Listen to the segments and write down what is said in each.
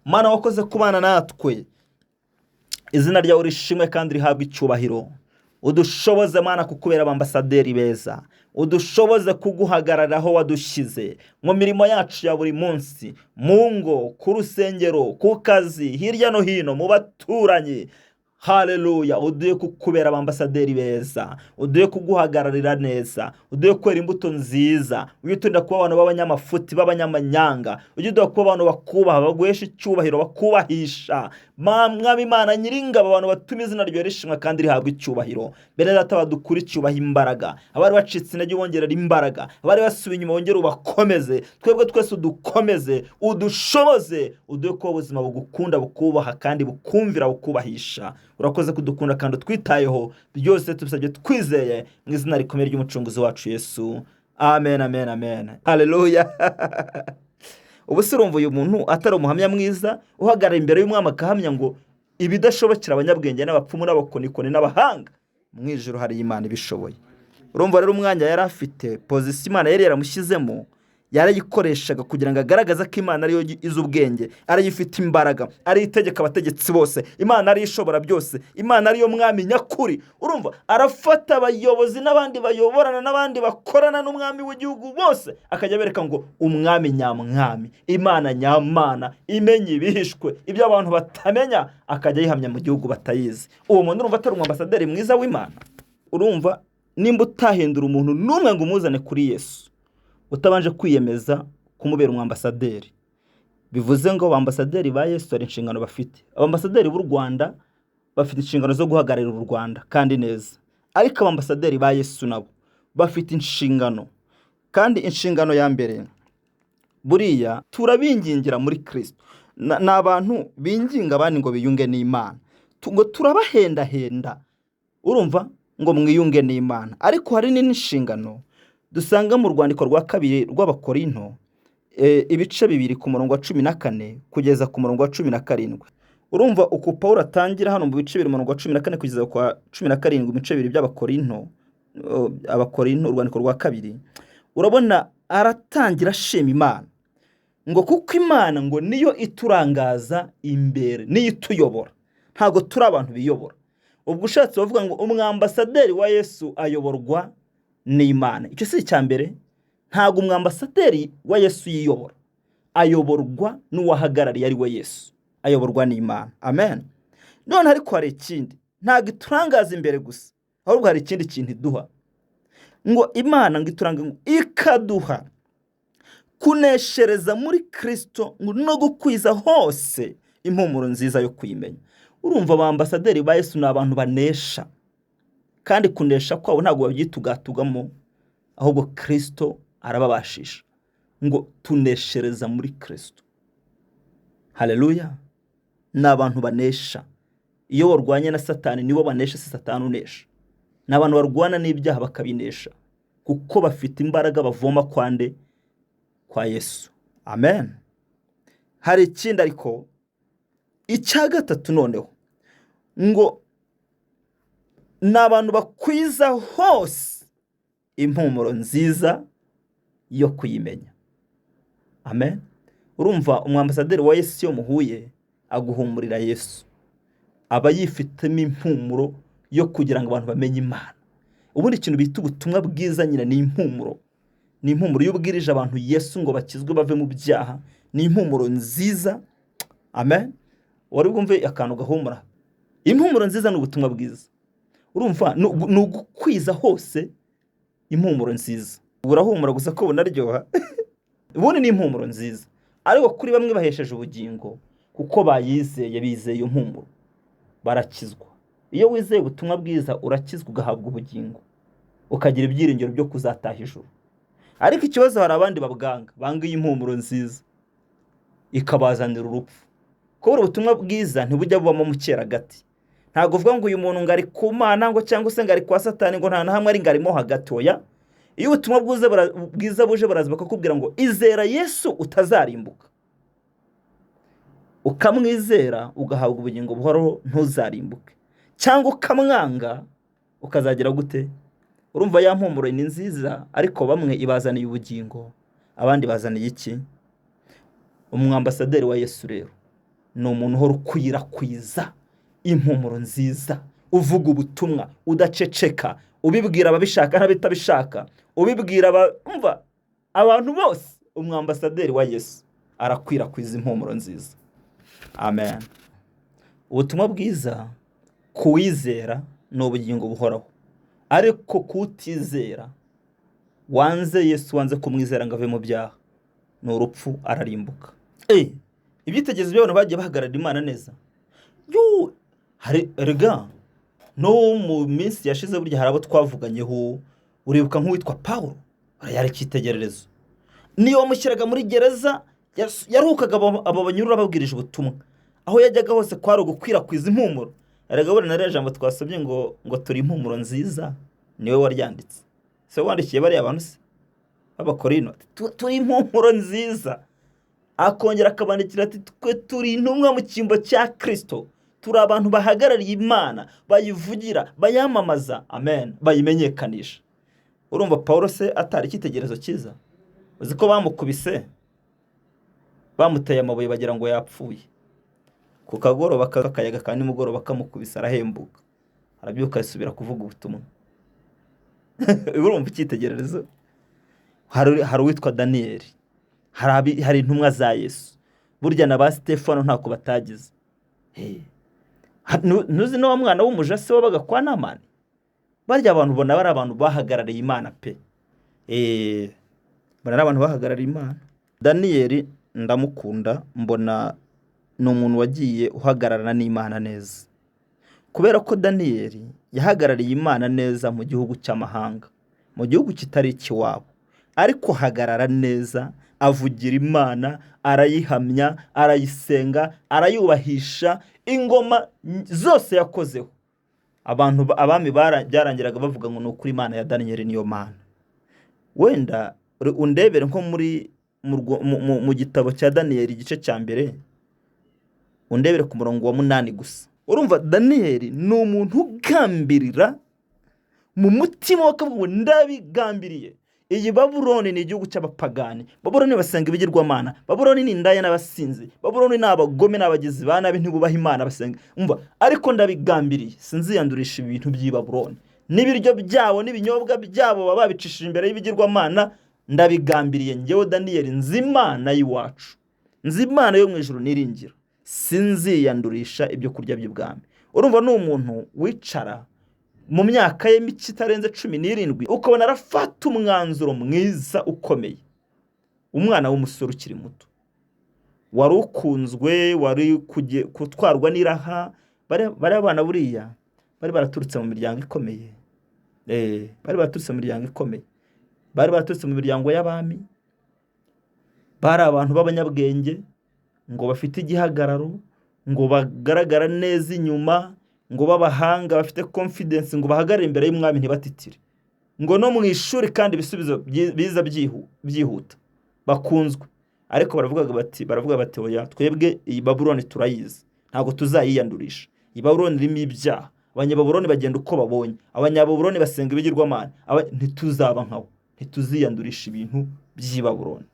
Mana wakoze kubana natwe, izina ryawe rishimwe kandi rihabwa icyubahiro. Udushoboze Mana kukubera abambasaderi beza, udushoboze kuguhagarara aho wadushyize mu mirimo yacu ya buri munsi, mu ngo, ku rusengero, ku kazi, hirya no hino, mu baturanyi. Haleluya, uduye kukubera abambasaderi beza, uduye kuguhagararira neza, uduye kwera imbuto nziza, uyitunda kuba abantu b'abanyamafuti, b'abanyamanyanga, uduye kuba abantu bakubaha, baguhesha icyubahiro, bakubahisha. Mwami Imana nyiringabo, abantu batuma izina ryawe rishimwa kandi rihabwa icyubahiro. Bene data badukura icyubaha imbaraga, abari bacitse intege bongerera imbaraga, abari basubiye inyuma bongere ubakomeze, twebwe twese udukomeze, udushoboze, uduye kuba ubuzima bugukunda, bukubaha kandi bukumvira, bukubahisha. Urakoze kudukunda kandi utwitayeho, byose tubisabye twizeye mu izina rikomeye ry'umucunguzi wacu Yesu. Amen, amen, amen. Haleluya. Ubu se urumva uyu muntu atari umuhamya mwiza uhagarara imbere y'umwami akahamya ngo ibidashobokera abanyabwenge n'abapfumu n'abakonikoni n'abahanga, mu ijuru hari Imana ibishoboye. Urumva rero umwanya yari afite, pozisiyo Imana yari yaramushyizemo, yarayikoreshaga kugira ngo agaragaze ko Imana ariyo izi ubwenge, ariyo ifite imbaraga, ariyo itegeka abategetsi bose, Imana ariyo ishobora byose, Imana ariyo mwami nyakuri. Urumva arafata abayobozi n'abandi bayoborana n'abandi bakorana n'umwami w'igihugu bose, akajya bereka ngo umwami nyamwami, Imana nyamana, imenye ibihishwe, ibyo abantu batamenya, akajya yihamya mu gihugu batayizi. Uwo muntu urumva atari umwambasaderi mwiza w'Imana? Urumva nimba utahindura umuntu n'umwe ngo umuzane kuri Yesu, utabanje kwiyemeza kumubera umwambasaderi, bivuze ngo abambasaderi ba Yesu hari inshingano bafite. Abambasaderi b'u Rwanda bafite inshingano zo guhagararira u Rwanda kandi neza, ariko abambasaderi ba Yesu nabo bafite inshingano, kandi inshingano ya mbere buriya turabingingira muri Kristo. Ni abantu binginga abandi ngo biyunge n'Imana, ngo turabahendahenda, urumva, ngo mwiyunge n'Imana. Ariko hari n'inshingano dusanga mu rwandiko rwa kabiri rw'Abakorinto, ibice 2 ku murongo wa 14 kugeza ku murongo wa 17. Urumva uko Pawulo atangira hano mu bice 2 umurongo wa 14 kugeza kwa 17, mu bice 2 by'Abakorinto, Abakorinto urwandiko rwa kabiri, urabona aratangira ashima Imana ngo kuko Imana ngo niyo iturangaza imbere, niyo ituyobora, ntago turi abantu biyobora. Ubwo ushatse bavuga ngo umwambasaderi wa Yesu ayoborwa n'Imana. Icyo si icya mbere, ntago umwambasaderi wa Yesu yiyobora, ayoborwa n'uwahagarariye ari we Yesu, ayoborwa n'Imana. Amen. None ariko hari ikindi, ntago iturangaza imbere gusa, ahubwo hari ikindi kintu iduha, ngo Imana ngo ituranga, ngo ikaduha kuneshereza muri Kristo, ngo no gukwiza hose impumuro nziza yo kwimenya. Urumva abambasaderi ba Yesu ni abantu banesha, kandi kunesha kwabo ntabwo babyitugatugamo, ahubwo Kristo arababashisha, ngo tuneshereza muri Kristo. Haleluya. Ni abantu banesha. Iyo warwanye na Satani nibo banesha, si Satani unesha. Ni abantu barwana n'ibyaha bakabinesha, kuko bafite imbaraga bavoma kwande, kwa Yesu. Amen. Hari ikindi ariko, icya gatatu noneho, ngo ni abantu bakwiza hose impumuro nziza yo kuyimenya. Amen. Urumva umwambasaderi wa Yesu iyo muhuye aguhumurira Yesu, aba yifitemo impumuro yo kugira ngo abantu bamenye Imana. Ubundi ikintu bita ubutumwa bwiza nyine ni impumuro. Ni impumuro y'ubwirije abantu Yesu ngo bakizwe bave mu byaha, ni impumuro nziza. Amen. Wari bwumve akantu gahumura. Impumuro nziza ni ubutumwa bwiza. Urumva ni ugukwiza hose impumuro nziza. Urahumura gusa ko bunaryoha. Ubundi ni impumuro nziza, ariko kuri bamwe bahesheje ubugingo kuko bayizeye, bizeye iyo mpumuro, barakizwa. Iyo wizeye ubutumwa bwiza urakizwa, ugahabwa ubugingo, ukagira ibyiringiro byo kuzataha ijuru. Ariko ikibazo hari abandi banga iyi impumuro nziza, ikabazanira urupfu. Kubera ubutumwa bwiza ntibujya bubamo mu cyeragati. Ntago uvuga ngo uyu muntu ngari ku Mana ngo cyangwa se ngari kwa Satani, ngo nta na hamwe ari ngarimo hagati. Oya, iyo ubutumwa bwiza buje baraza bakakubwira ngo izera Yesu utazarimbuka, ukamwizera ugahabwa ubugingo buhoraho ntuzarimbuke, cyangwa ukamwanga ukazagira gute? Urumva ya mpumuro ni nziza, ariko bamwe ibazaniye ubugingo, abandi bazaniye iki? Umwambasaderi wa Yesu rero ni umuntu uhora ukwirakwiza impumuro nziza, uvuga ubutumwa udaceceka, ubibwira ababishaka n'abatabishaka, ubibwira abantu bose. Umwambasaderi wa Yesu arakwirakwiza impumuro nziza. Amen. Ubutumwa bwiza kuwizera ni ubugingo buhoraho, ariko kutizera, wanze Yesu, wanze kumwizera ngo ave mu byaha, ni urupfu, ararimbuka. Ibyitegerezo by'abantu bagiye bahagarara Imana neza, rega no mu minsi yashize burya hari abo twavuganyeho. Uribuka nk'uwitwa Pawulo, yari icyitegererezo. Niyo wamushyiraga muri gereza yaruhukaga abo banyurura babwirije ubutumwa, aho yajyaga hose kwari ugukwirakwiza impumuro. Erega buri na jambo twasabye ngo turi impumuro nziza, niwe waryanditse. Se wandikiye bariya abantu se b'Abakorino, turi impumuro nziza. Akongera akabandikira ati twe turi intumwa mu cyimbo cya Kristo, turi abantu bahagarariye Imana, bayivugira, bayamamaza, amen, bayimenyekanisha. Urumva Pawulo se atari icyitegererezo cyiza? Uzi ko bamukubise, bamuteye amabuye bagira ngo yapfuye, ku kagoroba kakayaga kandi nimugoroba kamukubise arahembuka, arabyuka asubira kuvuga ubutumwa. Urumva icyitegererezo? Hari uwitwa Daniyeli, hari intumwa za Yesu, burya na ba Stefano ntako batagize. Ntuzi no wa mwana w'umuja se wabaga kwa Namani? Barya abantu ubona bari abantu bahagarariye Imana pe. Bari abantu bahagarariye Imana. Daniyeli ndamukunda, mbona ni umuntu wagiye uhagararana n'Imana neza, kubera ko Daniyeli yahagarariye Imana neza mu gihugu cy'amahanga, mu gihugu kitari ikiwabo, ariko hagarara neza, avugira Imana, arayihamya, arayisenga, arayubahisha. Ingoma zose yakozeho, abami byarangiraga bavuga ngo ni ukuri Imana ya Daniyeli niyo Mana. Wenda undebere nko mu gitabo cya Daniyeli igice cya mbere, undebere ku murongo wa 8 gusa. Urumva Daniyeli ni umuntu ugambirira mu mutima we, akavuga ngo ndabigambiriye. Iyi Babuloni ni igihugu cy'abapagani, Babuloni basenga ibigirwamana, Babuloni ni indaya n'abasinzi, Babuloni ni abagome n'abagizi ba nabi, ntibubaha Imana basenga. Ariko ndabigambiriye, sinziyandurisha ibintu by'i Babuloni, n'ibiryo byabo n'ibinyobwa byabo baba babicishije imbere y'ibigirwamana. Ndabigambiriye njyewe Daniyeli, nzi Imana y'iwacu, nzi Imana yo mu ijuru niringira, sinziyandurisha ibyo kurya by'ibwami. Urumva ni umuntu wicara mu myaka ye mike itarenze 17, ukabona arafata umwanzuro mwiza ukomeye. Umwana w'umusore ukiri muto, wari ukunzwe, wari kutwarwa n'iraha. Bari abana buriya bari baraturutse mu miryango ikomeye, bari baraturutse mu miryango ikomeye, bari baraturutse mu miryango y'abami, bari abantu b'abanyabwenge, ngo bafite igihagararo, ngo bagaragara neza inyuma, ngo babahanga, bafite confidence, ngo bahagarare imbere y'umwami ntibatitire, ngo no mu ishuri kandi ibisubizo biza byihuta, bakunzwe. Ariko baravuga bati oya, twebwe iyi Babuloni turayizi, ntabwo tuzayiyandurisha. Iyi Babuloni irimo ibyaha, Abanyababuloni bagenda uko babonye, Abanyababuloni basenga ibigirwamana, ntituzaba nkawo, ntituziyandurisha ibintu by'i Babuloni.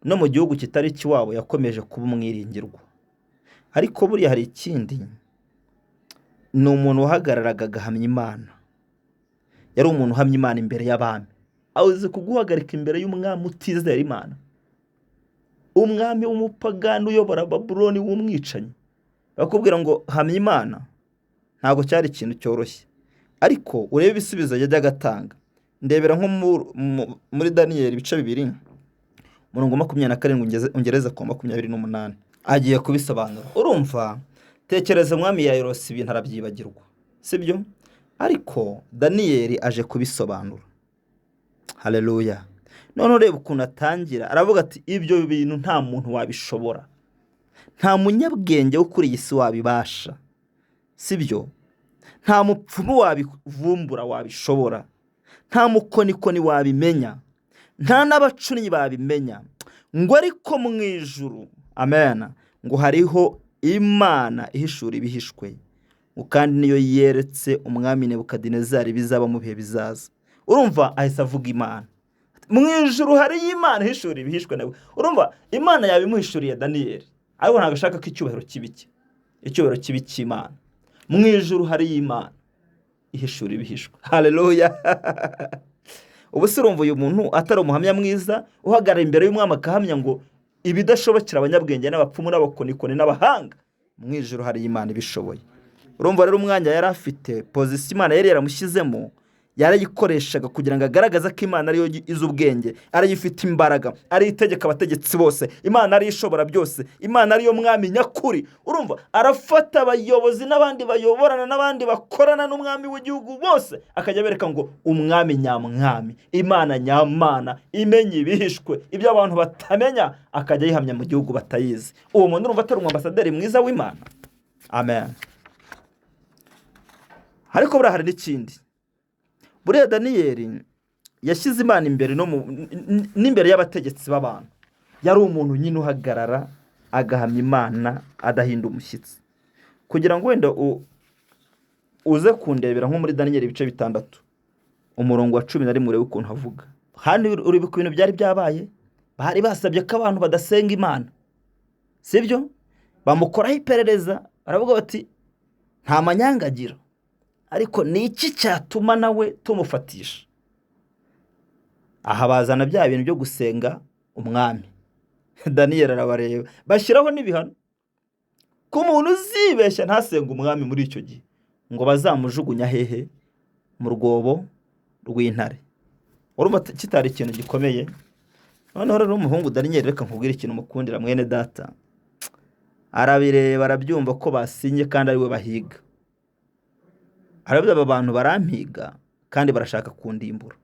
No mu gihugu kitari ikiwabo yakomeje kuba umwiringirwa. Ariko buriya hari ikindi, ni umuntu wahagararaga agahamya Imana. Yari umuntu uhamya Imana imbere y'abami. Awuzi kuguhagarika imbere y'umwami utizera Imana, umwami w'umupagani uyobora Babuloni w'umwicanyi, bakubwira ngo hamya Imana. Ntabwo cyari ikintu cyoroshye, ariko urebe ibisubizo yajyaga agatanga. Ndebera nko muri Daniyeli ibice 2 murongo 27 ungereza ku 28, agiye kubisobanura. Urumva, tekereza umwami yayirose ibintu arabyibagirwa, sibyo? Ariko Daniyeli aje kubisobanura. Haleluya. None urebe ukuntu atangira, aravuga ati ibyo bintu nta muntu wabishobora, nta munyabwenge wo kuri iyi si wabibasha, sibyo? Nta mupfumu wabivumbura wabishobora, nta mukonikoni wabimenya, nta n'abacunnyi babimenya, ngo ariko mu ijuru, amen, ngo hariho Imana ihishura ibihishwe, kandi niyo yeretse umwami Nebukadinezari bizaba mu bihe bizaza. Urumva ahise avuga Imana. Mu ijuru hari Imana ihishura ibihishwe nawe. Urumva Imana yabimuhishuriye Daniyeli, ariko ntabwo ashaka ko icyubahiro kibike, icyubahiro kibike Imana. Mu ijuru hari Imana ihishura ibihishwe. Haleluya. Ubu se urumva uyu muntu atari umuhamya mwiza uhagarara imbere y'umwami akahamya ngo ibidashobokera abanyabwenge n'abapfumu n'abakonikoni n'abahanga, mu ijuru hari Imana ibishoboye. Urumva rero umwanya yari afite, pozisiyo Imana yari yaramushyizemo, yarayikoreshaga kugira ngo agaragaze ko Imana ariyo izi ubwenge, ariyo ifite imbaraga, ariyo itegeka abategetsi bose, Imana ariyo ishobora byose, Imana ariyo mwami nyakuri. Urumva arafata abayobozi n'abandi bayoborana n'abandi bakorana n'umwami w'igihugu bose, akajya abereka ngo umwami nyamwami, Imana nyamana, imenye ibihishwe, ibyo abantu batamenya, akajya yihamya mu gihugu batayizi. Uwo muntu urumva atari umwambasaderi mwiza w'Imana. Amen. Ariko buriya hari n'ikindi. Buriya Daniyeli yashyize Imana imbere n'imbere y'abategetsi b'abantu. Yari umuntu nyine uhagarara agahamya Imana adahinda umushyitsi. Kugira ngo wenda uze kundebera nko muri Daniyeli ibice 6 umurongo wa 11 urebe ukuntu havuga. Handi uri ku bintu byari byabaye, bari basabye ko abantu badasenga Imana, sibyo? Bamukoraho iperereza, baravuga bati nta manyangagira, ariko ni iki cyatuma nawe tumufatisha? Aha bazana bya bintu byo gusenga umwami. Daniyeli arabareba, bashyiraho n'ibihano ko umuntu uzibeshya ntasenga umwami muri icyo gihe ngo bazamujugunya hehe? Mu rwobo rw'intare. Urumva kitari ikintu gikomeye. Noneho rero umuhungu Daniyeli, reka nkubwire ikintu mukundira mwene data, arabireba arabyumva ko basinye kandi ari we bahiga. Aravuga aba bantu barampiga kandi barashaka kundimbura,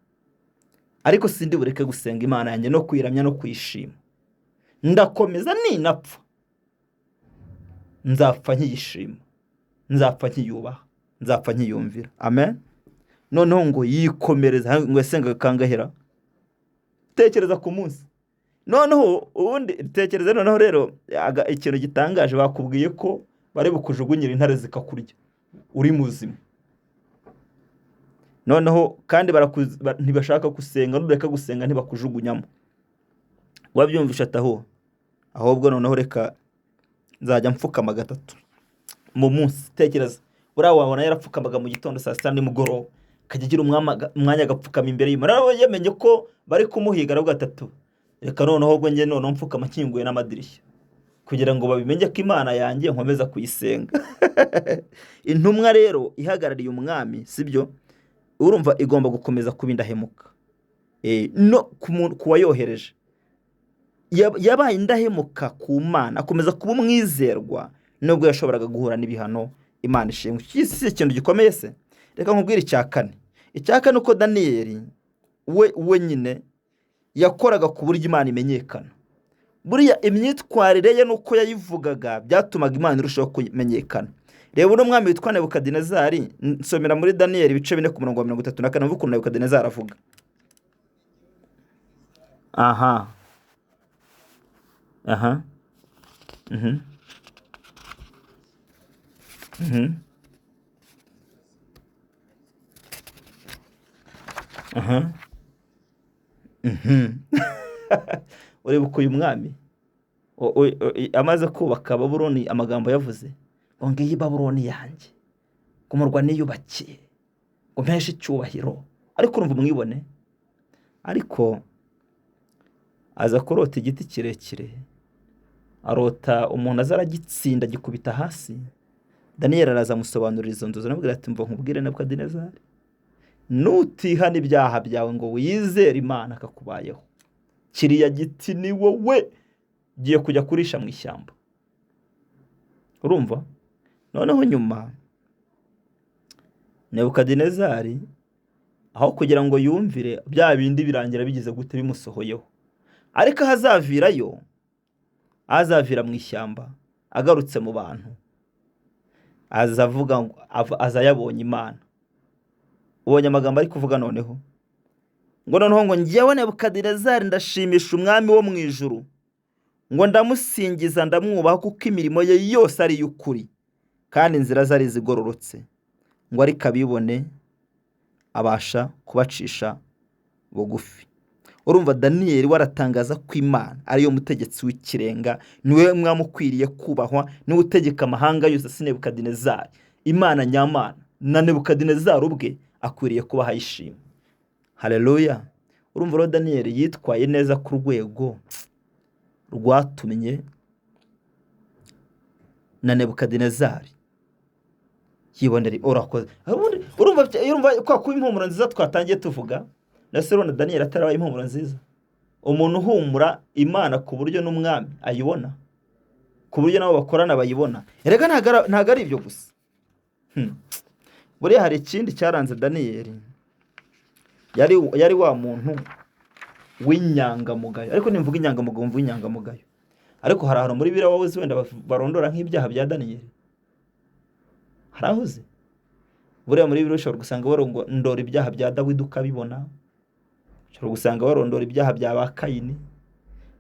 ariko sindi bureke gusenga Imana yanjye no kwiramya no kwishima. Ndakomeza ninapfa nzapfa nkiyishima, nzapfa nkiyubaha, nzapfa nkiyumvira. Amen. Noneho ngo yikomereza, ngo yasenga kangahera. Tekereza ku munsi. Noneho ubundi tekereza, noneho rero ikintu gitangaje, bakubwiye ko bari bukujugunyira intare zikakurya uri muzima. Noneho kandi ntibashaka gusenga, nureka gusenga ntibakujugunyamo. Wabyumvisha ataho, ahubwo noneho reka nzajya mfukama 3 mu munsi. Tekereza, buriya wabona yarapfukamaga mu gitondo, saa 6 nimugoroba, akajya agira umwanya agapfukama imbere y'Imana. Rero yamenye ko bari kumuhiga, aravuga ati reka noneho ubwo njye noneho mfukama nkinguye n'amadirishya, kugira ngo babimenye ko Imana yanjye nkomeza kuyisenga. Intumwa rero ihagarariye umwami, sibyo? Urumva igomba gukomeza kuba indahemuka. No kuwayohereje yabaye indahemuka ku Mana, akomeza kuba umwizerwa nubwo yashoboraga guhura n'ibihano. Imana ishimwe. Iki si ikintu gikomeye se? Reka nkubwire icya kane uko Daniyeli we nyine yakoraga ku buryo Imana imenyekana. Buriya imyitwarire ye nuko yayivugaga byatumaga Imana irushaho kumenyekana. Reba uno mwami witwa Nebukadinezari, nsomera muri Daniyeli ibice 4 ku murongo wa 34, mvuga ukuntu Nebukadinezari avuga. Aha. Ureba uko uyu mwami amaze kubaka Babuloni, amagambo yavuze ngo ngiyi Babuloni yanjye, kumurwa niyubakiye, ngo mpeshe icyubahiro. Ariko urumva umwibone, ariko aza kurota igiti kirekire, arota umuntu azaragitsinda gikubita hasi. Daniyeli araza amusobanurira izo nzozi, anamubwira ati mva nkubwire Nebukadinezari, nutihana ibyaha byawe ngo wizere Imana akakubayeho, kiriya giti ni wowe giye kujya kurisha mu ishyamba. Urumva? Noneho nyuma Nebukadinezari aho kugira ngo yumvire, bya bindi birangira bigize gute bimusohoyeho. Ariko hazavirayo, azavira mu ishyamba agarutse mu bantu, azavuga ngo azayabonye Imana. Ubonye amagambo ari kuvuga noneho ngo noneho ngo njyewe Nebukadinezari ndashimisha umwami wo mu ijuru, ngo ndamusingiza ndamwubaha kuko imirimo ye yose ari y'ukuri kandi inzira zari zigororotse, ngo ariko abibone abasha kubacisha bugufi. urumva Daniyeli waratangaza ko Imana ariyo mutegetsi w'ikirenga, niwe mwamukwiriye kubahwa, niwe utegeka amahanga yose, si Nebukadinezari. Imana nyamana na Nebukadinezari ubwe akwiriye kubaha ishimwe. Haleluya. Urumva rero Daniyeli yitwaye neza ku rwego rwatumye na Nebukadinezari yibonera urakoze. Urumva kwa kuba impumuro nziza twatangiye tuvuga, nase rero na Daniyeli atarabaye impumuro nziza. Umuntu uhumura Imana ku buryo n'umwami ayibona, ku buryo nabo bakorana bayibona. Erega ntago ari ibyo gusa. Buriya hari ikindi cyaranze Daniyeli, yari wa muntu w'inyangamugayo. Ariko nimvuga inyangamugayo mvuga inyangamugayo. Ariko hari ahantu muri biriya wowe wenda barondora nk'ibyaha bya Daniyeli. Harahuze. Buriya muri biriya ushobora gusanga barondora ibyaha bya Dawidi ukabibona. Ushobora gusanga barondora ibyaha bya ba Kayini,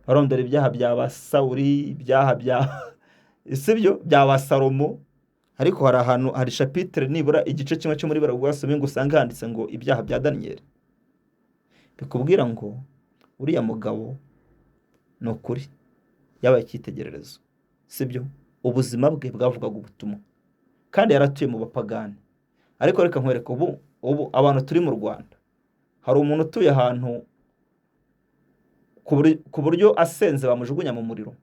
barondora ibyaha bya ba Sawuli, ibyaha bya ba Salomo. Ariko hari ahantu, hari chapitre nibura igice kimwe cyo muri baragwasomye ngo usanga handitse ngo ibyaha bya Daniyeli. Bikubwira ngo uriya mugabo no kuri yabaye icyitegererezo, sibyo? Ubuzima bwe bwavugaga ubutumwa kandi yaratuye mu bapagani. Ariko reka nkwereka ubu abantu turi mu Rwanda, hari umuntu utuye ahantu ku buryo asenze bamujugunya mu muriro.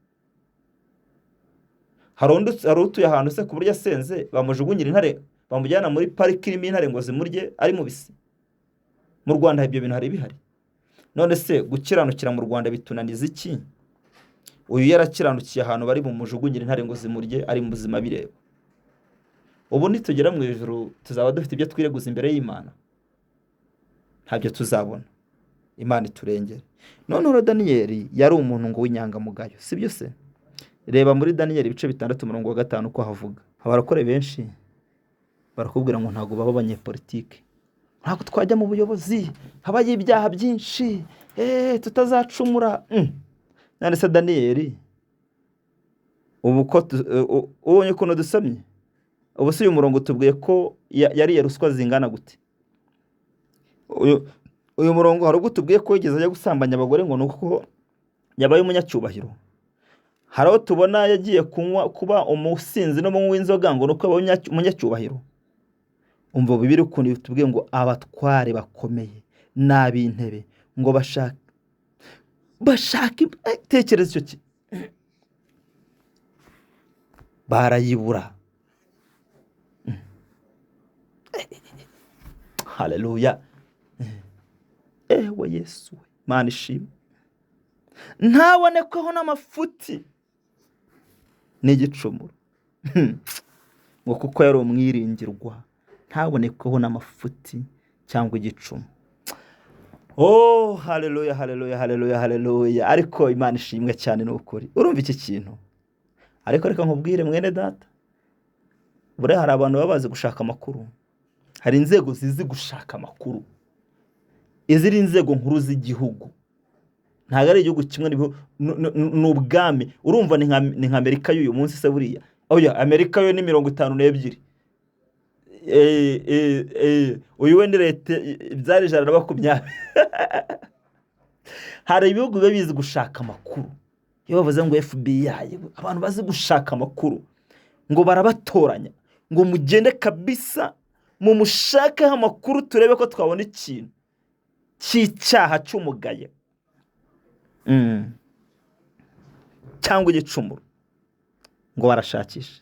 Hari utuye ahantu se ku buryo asenze bamujugunyira intare, bamujyana muri pariki irimo intare ngo zimurye ari mubisi. Mu Rwanda ibyo bintu hari bihari. None se gukiranukira mu Rwanda bitunaniza iki? Uyu yarakiranukiye ahantu bari bumujugunyira intare ngo zimurye ari mu buzima bireba. Ubu nitugera mu ijuru tuzaba dufite ibyo twireguza imbere y'Imana? Ntabyo tuzabona. Imana iturengere. None rero Daniyeli yari umuntu ngo w'inyangamugayo, sibyo se? Reba muri Daniyeli ibice 6:5 ko havuga. Abarakore benshi barakubwira ngo ntago baba abanyepolitike, ntago twajya mu buyobozi, habaye ibyaha byinshi, tutazacumura. None se Daniyeli ubu ko ubonye ko dusomye, ubu si uyu murongo tubwiye ko yari ruswa zingana gute? Uyu murongo hari ubwo tubwiye ko yigeze ajya gusambanya abagore ngo nuko yabaye umunyacyubahiro. Hari aho tubona yagiye kuba umusinzi no mu w'inzoga ngo nuko yabaye umunyacyubahiro. Umva bibiri ukuntu tubwiye ngo abatware bakomeye n'ab'intebe ngo bashaka tekereza icyo ki barayibura. Haleluya. Ewe Yesu, Mana ishimwe. Ntabonekweho n'amafuti n'igicumuro ngo kuko yari umwiringirwa, ntabonekweho n'amafuti cyangwa igicumu. Haleluya, haleluya, haleluya, haleluya. Ariko Imana ishimwe cyane n'ukuri. Urumva iki kintu? Ariko reka nkubwire mwene data, buriya hari abantu babazi gushaka amakuru. Hari inzego zizi gushaka amakuru. Iziri inzego nkuru z'igihugu. Ntago ari igihugu kimwe n'ubwami. Urumva ni nka Amerika y'uyu munsi se buriya. Oya, Amerika yo ni 52. Uyu we ni leta byari 120. Hari ibihugu bizi gushaka amakuru. Iyo bavuze ngo FBI, abantu bazi gushaka amakuru, ngo barabatoranya, ngo mugende kabisa mu mushaka amakuru turebe ko twabona ikintu cy'icyaha cy'umugaye cyangwa igicumuro, ngo barashakisha.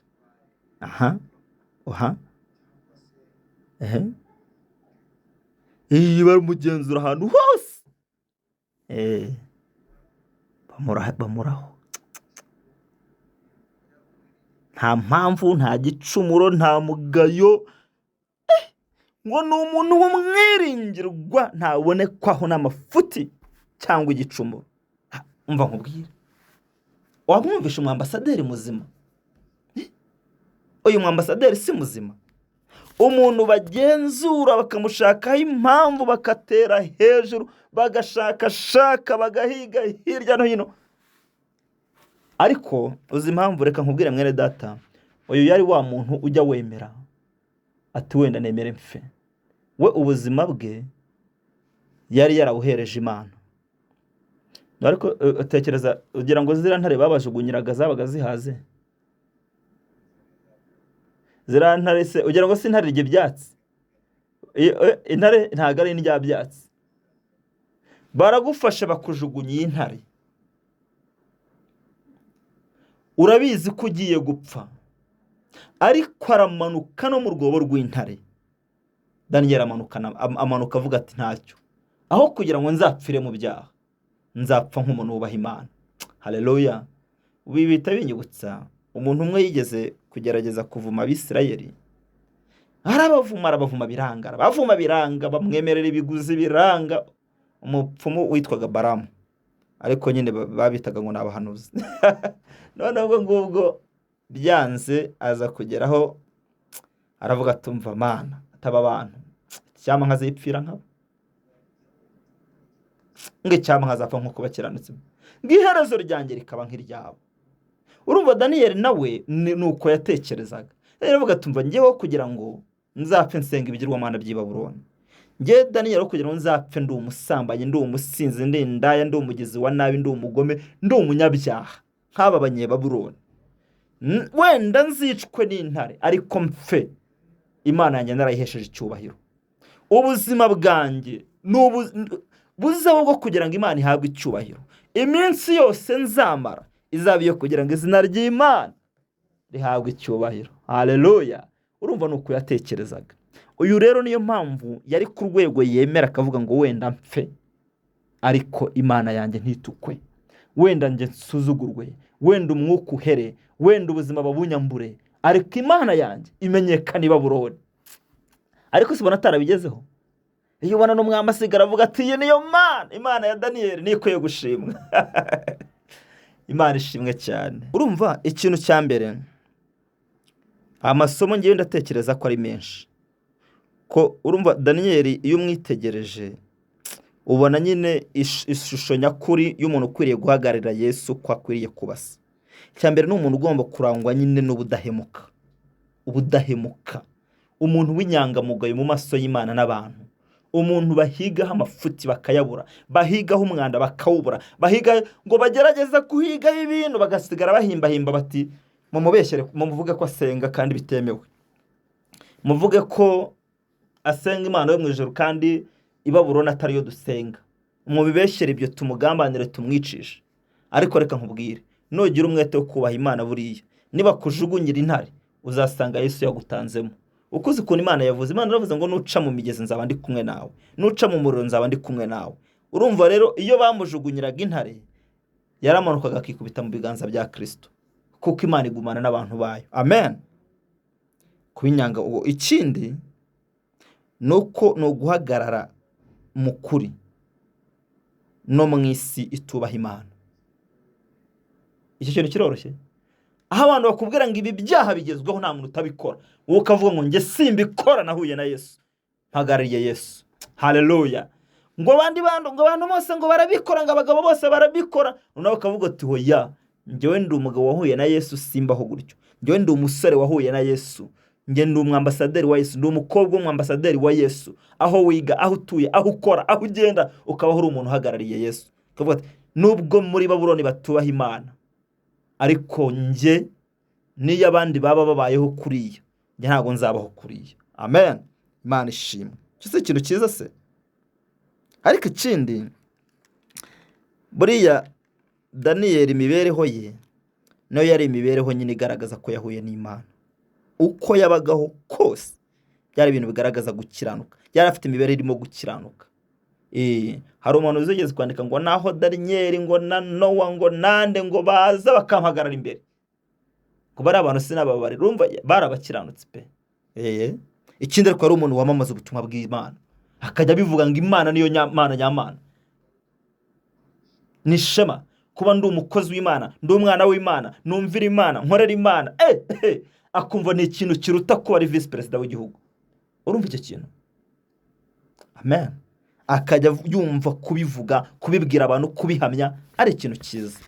Barumugenzura ahantu hose, bamuraho. Nta mpamvu, nta gicumuro, nta mugayo, ngo ni umuntu w'umwiringirwa, ntabonekwaho n'amafuti cyangwa igicumuro. Umva nkubwire, wamwumvisha umwambasaderi muzima? Uyu mwambasaderi si muzima. Umuntu bagenzura bakamushakaho impamvu, bakatera hejuru, bagashakashaka, bagahiga hirya no hino. Ariko uzi impamvu? Reka nkubwire mwene data, uyu yari wa muntu ujya wemera ati wenda nemere mfe. We ubuzima bwe yari yarawuhereje Imana. ariko utekereza ugira ngo ziriya ntare babajugunyiraga zabaga zihaze, ziriya ntare se ugira ngo si intare irya ibyatsi? Intare ntabwo ari indya byatsi. Baragufasha bakujugunya iyi ntare, urabizi ko ugiye gupfa, ariko aramanuka no mu rwobo rw'intare. Daniyeli amanuka avuga ati ntacyo, aho kugira ngo nzapfire mu byaha, nzapfa nk'umuntu wubaha Imana. Haleluya. Ubu bihita binyibutsa umuntu umwe yigeze kugerageza kuvuma Abisirayeli, arabavuma biranga, bavuma biranga, bamwemerera ibiguzi biranga. Umupfumu witwaga Baramu, ariko nyine babitaga ngo n'abahanuzi. Noneho ubwo ngubwo byanze, aza kugeraho aravuga atumva Mana, ataba abantu cyama nkazipfira nkabo, nge cyama nkazapfa nkuko bakiranutse, ngiherezo ryanjye rikaba nk'iryabo. Urumva Daniyeli nawe nuko yatekerezaga. Aravuga atumva ngeho kugira ngo nzapfe nsenga ibigirwamana by'i Babuloni, nge Daniyeli kugira ngo nzapfe ndi umusambanyi, ndi umusinzi, ndi indaya, ndi umugizi wa nabi, ndi umugome, ndi umunyabyaha nk'aba Banyebabuloni, wenda nzicwe n'intare ariko mpfe Imana yanjye narayihesheje icyubahiro. Ubuzima bwanjye buzaho bwo kugira ngo Imana ihabwe icyubahiro. Iminsi yose nzamara izaba iyo kugira ngo izina ry'Imana rihabwe icyubahiro. Haleluya. Urumva nuko yatekerezaga. Uyu rero niyo mpamvu yari ku rwego yemera akavuga ngo wenda mpfe ariko Imana yanjye ntitukwe, wenda nge nsuzugurwe, wenda umwuka uhere, wenda ubuzima babunyambure, ariko Imana yanjye imenyekana i Babuloni. Ariko sibona atarabigezeho. Iyo ubona n'umwami asigara avuga ati iyi niyo Mana, Imana ya Daniyeli nikwiye gushimwa. Imana ishimwe cyane. Urumva ikintu cya mbere, amasomo ngiye ndatekereza ko ari menshi, ko urumva Daniyeli iyo umwitegereje ubona nyine ishusho nyakuri y'umuntu ukwiriye guhagararira Yesu ko akwiriye kubasa. Cya mbere ni umuntu ugomba kurangwa nyine n'ubudahemuka, umuntu w'inyangamugayo mu maso y'Imana n'abantu, umuntu bahigaho amafuti bakayabura, bahigaho umwanda bakawubura, bahiga ngo bagerageza kuhigaho ibintu bagasigara bahimbahimba bati mumubeshere, mumuvuge ko asenga kandi bitemewe, muvuge ko asenga Imana yo mu ijuru kandi i Babuloni atari yo dusenga, mubibeshere ibyo tumugambanire tumwicishe. Ariko reka nkubwire, nugira umwete wo kubaha Imana buriya niba kujugunyira intare uzasanga Yesu yagutanzemo. Ukuzi ukuntu Imana yavuze, Imana yaravuze ngo nuca mu migezi nzaba ndi kumwe nawe, nuca mu muriro nzaba ndi kumwe nawe. Urumva rero iyo bamujugunyiraga intare yaramanukaga akikubita mu biganza bya Kristo, kuko Imana igumana n'abantu bayo. Amen. Kubinyanga uwo ikindi nuko no guhagarara mu kuri no mu isi itubaha Imana. Icyo kintu kiroroshye. Aho abantu bakubwira ngo ibi byaha bigezweho nta muntu utabikora, wowe ukavuga ngo nge simbikora, nahuye na Yesu, mpagarariye Yesu. Haleluya. Ngo abantu bose ngo barabikora, ngo abagabo bose barabikora, nawe ukavuga ati hoya, njyewe ndi umugabo wahuye na Yesu, simbaho gutyo. Njyewe ndi umusore wahuye na Yesu, njye ndi umwambasaderi wa Yesu, ndi umukobwa w'umwambasaderi wa Yesu. Aho wiga, aho utuye, aho ukora, aho ugenda, ukabaho uri umuntu uhagarariye Yesu. Ukavuga ati nubwo muri Babuloni batubaha Imana, ariko nge niyo abandi baba babayeho kuriya, nge ntabwo nzabaho kuriya. Amen. Imana ishimwe. Cyose ikintu cyiza se. Ariko ikindi, buriya Daniyeli imibereho ye nayo yari imibereho nyine igaragaza ko yahuye n'Imana. Uko yabagaho kose byari ibintu bigaragaza gukiranuka, yari afite imibereho irimo gukiranuka. Hari umuntu uzigeze kwandika ngo naho Daniyeli ngo na Nowa ngo nande ngo baza bakampagarara imbere, kuba ari abantu sinababare, urumva barabakiranutse pe. Ikindi ariko ari umuntu wamamaza ubutumwa bw'Imana, akajya bivuga ngo Imana niyo Mana nyamana. Nishema kuba ndi umukozi w'Imana, ndi umwana w'Imana, numvira Imana, nkorera Imana. Akumva ni ikintu kiruta kuba ari vice president w'igihugu. Urumva icyo kintu? Amen. Akajya yumva kubivuga, kubibwira abantu, kubihamya ari ikintu cyiza.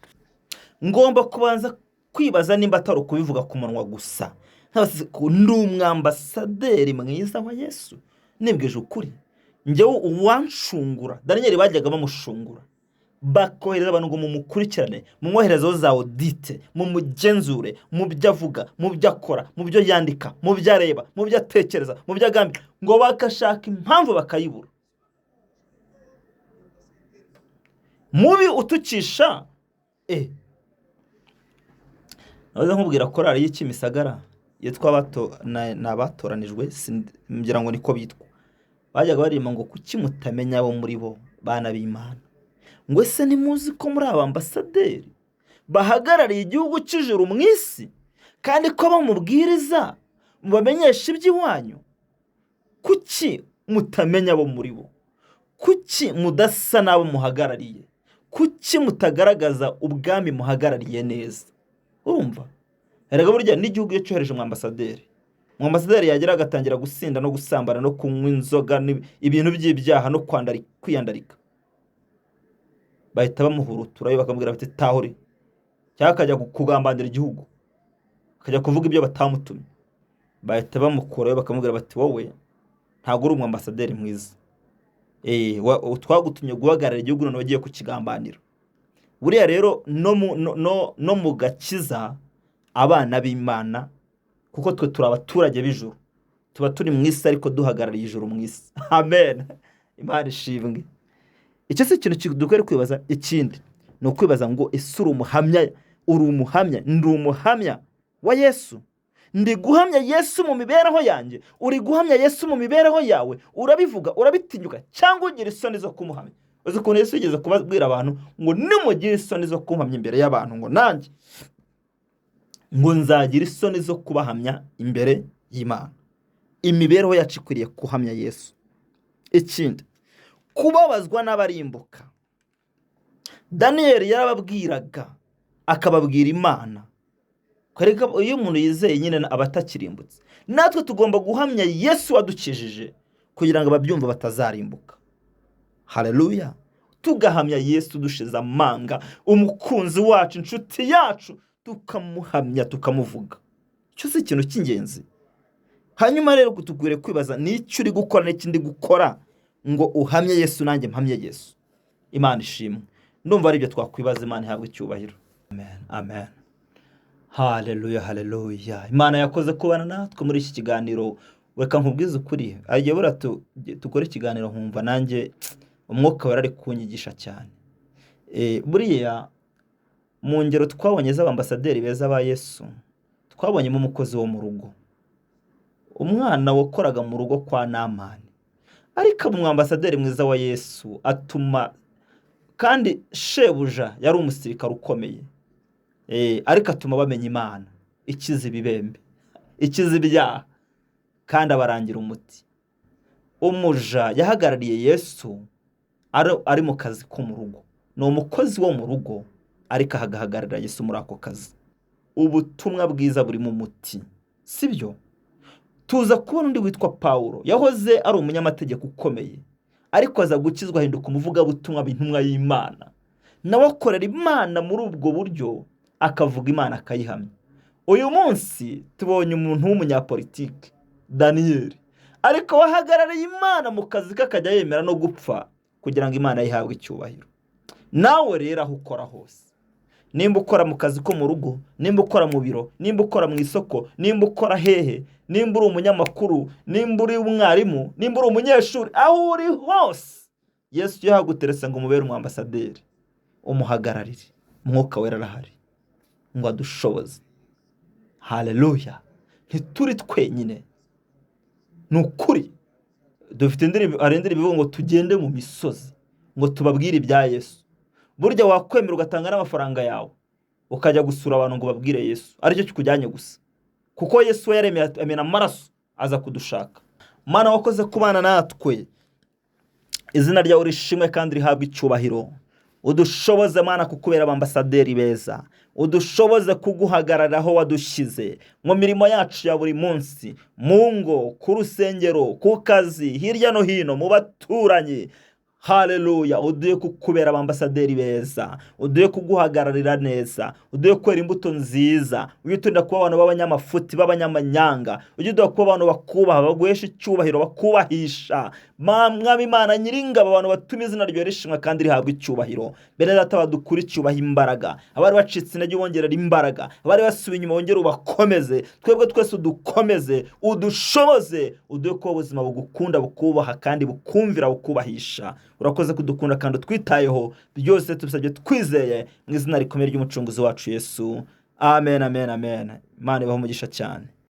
Ngomba kubanza kwibaza nimba atari kubivuga ku munwa gusa, ndi umwambasaderi mwiza wa Yesu, nibwije ukuri. Njyewe uwanshungura, Daniyeli bajyaga bamushungura, bakohereza abantu ngo mumukurikirane, mumwoherezeho za audite, mumugenzure mu byo avuga, mu byo akora, mu byo yandika, mu byo areba, mu byo atekereza, mu byo agambira, ngo bakashaka impamvu bakayibura. Mubi utukisha nawe nkubwira korali y'Ikimisagara yitwa n'abatoranijwe, ngira ngo niko bitwa, bajyaga barima ngo kuki mutamenya abo muri bo bana b'Imana, ngo ese ntimuzi ko muri abambasaderi bahagarariye igihugu cy'ijuru mu isi, kandi ko bamubwiriza mubamenyesha iby'iwanyu? Kuki mutamenya abo muri bo? Kuki mudasa n'abo muhagarariye? Kuki mutagaragaza ubwami muhagarariye neza? Urumva? Erega burya n'igihugu iyo cyohereje umwambasaderi yagera agatangira gusinda no gusambana no kunywa inzoga ibintu by'ibyaha no kwiyandarika, bahita bamuhuruturayo bakamubwira bati tahuri, cyangwa akajya kugambanira igihugu, akajya kuvuga ibyo batamutumye, bahita bamukurayo bakamubwira bati wowe ntabwo uri umwambasaderi mwiza, twagutumye guhagarara igihugu none wagiye kukigambanira. Buriya rero no mu gakiza abana b'Imana, kuko twe turi abaturage b'ijuru, tuba turi mu isi ariko duhagarariye ijuru mu isi. Amen. Imana ishimwe. Icyo si ikintu dukwiye kwibaza. Ikindi ni ukwibaza ngo ese uri umuhamya? Ndi umuhamya wa Yesu? Ndi guhamya Yesu mu mibereho yanjye? Uri guhamya Yesu mu mibereho yawe? Urabivuga, urabitinyuka, cyangwa ugira isoni zo kumuhamya? Uzi ukuntu Yesu yigeze kubabwira abantu ngo nimugire isoni zo kumuhamya imbere y'abantu, ngo nanjye ngo nzagira isoni zo kubahamya imbere y'Imana. Imibereho yacu ikwiriye kuhamya Yesu. Ikindi, kubabazwa n'abarimbuka. Daniyeli yarababwiraga akababwira Imana. Kwereka iyo umuntu yizeye nyine abatakirimbutse. Natwe tugomba guhamya Yesu wadukijije kugira ngo ababyumva batazarimbuka. Haleluya. Tugahamya Yesu dushize amanga, umukunzi wacu, inshuti yacu, tukamuhamya, tukamuvuga. Icyo si ikintu cy'ingenzi. Hanyuma rero tukwiriye kwibaza n'icyo uri gukora n'ikindi gukora ngo uhamye Yesu, nanjye mpamye Yesu. Imana ishimwe. Ndumva ari byo twakwibaza. Imana ihabwe icyubahiro. Amen. Amen. Haleluya, haleluya. Imana yakoze kubana natwe muri iki kiganiro. Reka nkubwize ukuri, agiye bura tukore ikiganiro nkumva nanjye umwuka wera ari kunyigisha cyane. Buriya mu ngero twabonye z'abambasaderi beza ba Yesu, twabonyemo umukozi wo mu rugo, umwana wakoraga mu rugo kwa Namani, ariko umwambasaderi mwiza wa Yesu atuma, kandi shebuja yari umusirikare ukomeye, ariko atuma bamenya Imana, ikiza ibibembe, ikiza ibyaha, kandi abarangira umuti. Umuja yahagarariye Yesu ari mu kazi ko mu rugo, ni umukozi wo mu rugo, ariko agahagararira Yesu muri ako kazi. Ubutumwa bwiza buri mu muti, sibyo? Tuza kubona undi witwa Pawulo, yahoze ari umunyamategeko ukomeye, ariko aza gukizwa ahinduka umuvugabutumwa b'intumwa y'Imana. Nawe akorera Imana muri ubwo buryo, akavuga Imana akayihamya. Uyu munsi tubonye umuntu w'umunyapolitike, Daniyeli, ariko wahagarariye Imana mu kazi kakajya yemera no gupfa kugira ngo Imana yihabwe icyubahiro. Nawe rero aho ukora hose, nimba ukora mu kazi ko mu rugo, nimba ukora mu biro, nimba ukora mu isoko, nimba ukora hehe, nimba uri umunyamakuru, nimba uri umwarimu, nimba uri umunyeshuri, aho uri hose, Yesu yahaguteretse ngo umubere umwambasaderi, umuhagararire. Umwuka wera arahari ngo adushoboze. Haleluya. Ntituri twenyine, ni ukuri. Dufite indirimbo bivuga ngo tugende mu misozi ngo tubabwire ibya Yesu. Burya wakwemera ugatanga n'amafaranga yawe ukajya gusura abantu ngo babwire Yesu, aricyo kikujyanye gusa, kuko Yesu yaremeye amena amaraso aza kudushaka. Mana wakoze kubana natwe, izina ryawe rishimwe kandi rihabwe icyubahiro. Udushoboze Mana kukubera abambasaderi beza, udushoboze kuguhagararaho wadushyize mu mirimo yacu ya buri munsi, mu ngo, ku rusengero, ku kazi, hirya no hino, mu baturanyi. haleluya, uduhe kukubera abambasaderi beza, uduhe kuguhagararira neza, uduhe kwera imbuto nziza, ujye uturinda kuba abantu b'abanyamafuti, b'abanyamanyanga, ujye uduha kuba abantu bakubaha, baguhesha icyubahiro, bakubahisha. Mwami Imana Nyiringabo, abantu batuma izina ryawe rishimwa kandi rihabwa icyubahiro. Bene data badukurikiye ubaha imbaraga, abari bacitse intege ubongerera imbaraga, abari basubiye inyuma wongere ubakomeze, twebwe twese udukomeze, udushoboze, uduhe kuba ubuzima bugukunda, bukubaha kandi bukumvira, bukubahisha. Urakoze kudukunda kandi twitayeho, byose tubisabye twizeye mu izina rikomeye ry'umucunguzi wacu Yesu. Amen, amen, amen. Imana ibahe umugisha cyane.